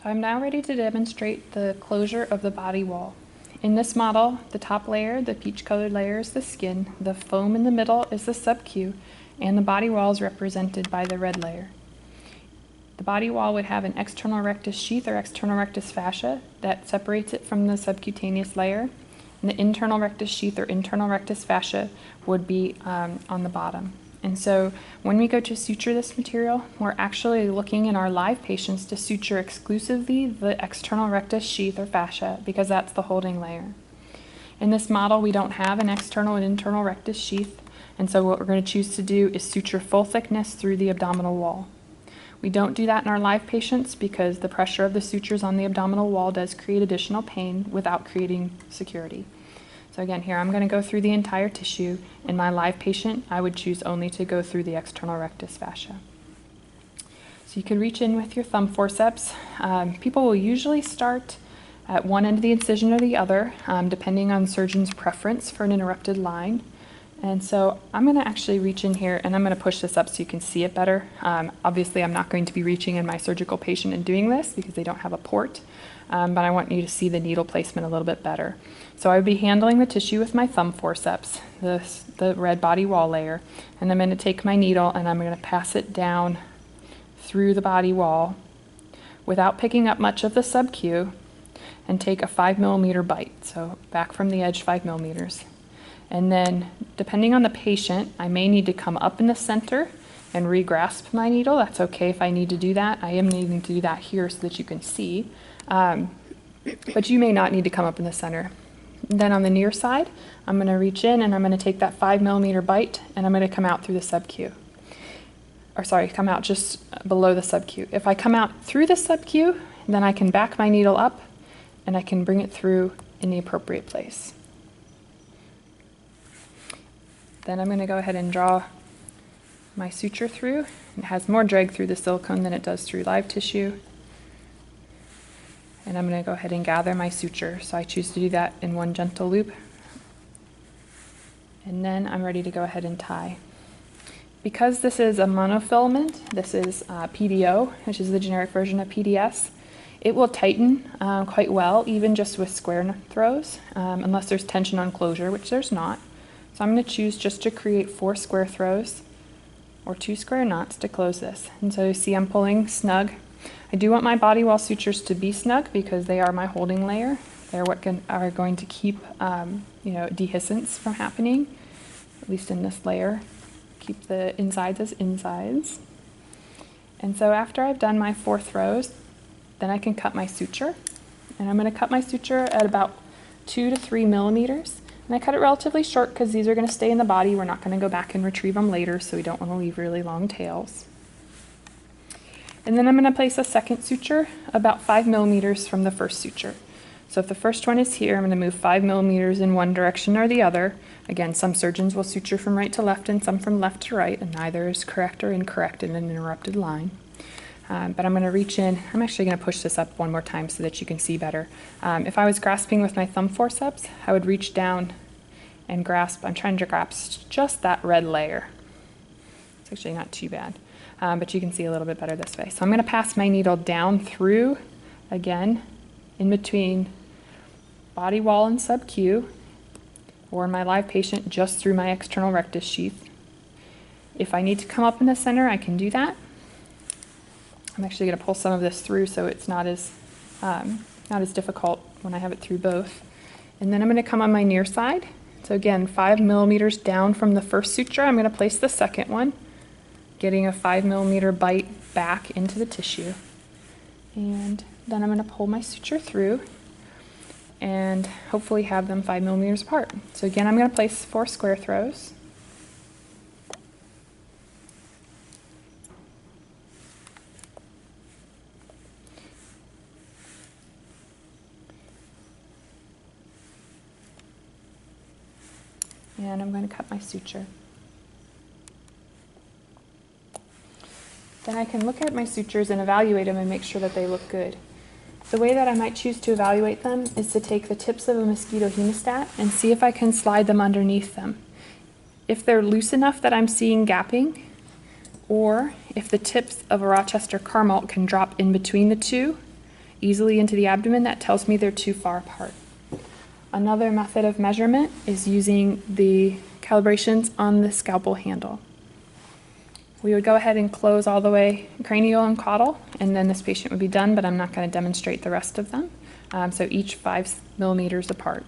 So I'm now ready to demonstrate the closure of the body wall. In this model, the top layer, the peach-colored layer, is the skin, the foam in the middle is the subcute, and the body wall is represented by the red layer. The body wall would have an external rectus sheath or external rectus fascia that separates it from the subcutaneous layer, and the internal rectus sheath or internal rectus fascia would be on the bottom. And so when we go to suture this material, we're actually looking in our live patients to suture exclusively the external rectus sheath or fascia because that's the holding layer. In this model, we don't have an external and internal rectus sheath, and so what we're going to choose to do is suture full thickness through the abdominal wall. We don't do that in our live patients because the pressure of the sutures on the abdominal wall does create additional pain without creating security. So again, here I'm going to go through the entire tissue. In my live patient, I would choose only to go through the external rectus fascia. So you can reach in with your thumb forceps. People will usually start at one end of the incision or the other, depending on the surgeon's preference for an interrupted line. And so I'm going to actually reach in here and I'm going to push this up so you can see it better. Obviously, I'm not going to be reaching in my surgical patient and doing this because they don't have a port, but I want you to see the needle placement a little bit better. So I would be handling the tissue with my thumb forceps, the red body wall layer, and I'm going to take my needle and I'm going to pass it down through the body wall without picking up much of the subcute and take a 5 millimeter bite. So back from the edge 5 millimeters. And then, depending on the patient, I may need to come up in the center and re-grasp my needle. That's okay if I need to do that. I am needing to do that here so that you can see. But you may not need to come up in the center. Then on the near side, I'm going to reach in and I'm going to take that 5 millimeter bite and I'm going to come out through the subcute. Or sorry, come out just below the subcute. If I come out through the subcute, then I can back my needle up and I can bring it through in the appropriate place. Then I'm going to go ahead and draw my suture through. It has more drag through the silicone than it does through live tissue. And I'm going to go ahead and gather my suture. So I choose to do that in one gentle loop. And then I'm ready to go ahead and tie. Because this is a monofilament, this is PDO, which is the generic version of PDS, it will tighten quite well, even just with square throws, unless there's tension on closure, which there's not. So I'm going to choose just to create 4 square throws or 2 square knots to close this. And so you see I'm pulling snug. I do want my body wall sutures to be snug because they are my holding layer. They're what are going to keep dehiscence from happening, at least in this layer. Keep the insides as insides. And so after I've done my 4 throws, then I can cut my suture. And I'm going to cut my suture at about 2 to 3 millimeters. And I cut it relatively short because these are going to stay in the body. We're not going to go back and retrieve them later, so we don't want to leave really long tails. And then I'm going to place a second suture about 5 millimeters from the first suture. So if the first one is here, I'm going to move 5 millimeters in one direction or the other. Again, some surgeons will suture from right to left and some from left to right, and neither is correct or incorrect in an interrupted line. But I'm going to reach in. I'm actually going to push this up one more time so that you can see better. If I was grasping with my thumb forceps, I would reach down and grasp. I'm trying to grasp just that red layer. It's actually not too bad, but you can see a little bit better this way. So I'm going to pass my needle down through, again, in between body wall and subcute, or in my live patient, just through my external rectus sheath. If I need to come up in the center, I can do that. I'm actually going to pull some of this through so it's not as difficult when I have it through both. And then I'm going to come on my near side. So again, 5 millimeters down from the first suture, I'm going to place the second one, getting a 5 millimeter bite back into the tissue. And then I'm going to pull my suture through and hopefully have them 5 millimeters apart. So again, I'm going to place 4 square throws. And I'm going to cut my suture. Then I can look at my sutures and evaluate them and make sure that they look good. The way that I might choose to evaluate them is to take the tips of a mosquito hemostat and see if I can slide them underneath them. If they're loose enough that I'm seeing gapping, or if the tips of a Rochester Carmalt can drop in between the two, easily into the abdomen, that tells me they're too far apart. Another method of measurement is using the calibrations on the scalpel handle. We would go ahead and close all the way cranial and caudal, and then this patient would be done, but I'm not going to demonstrate the rest of them. So each 5 millimeters apart.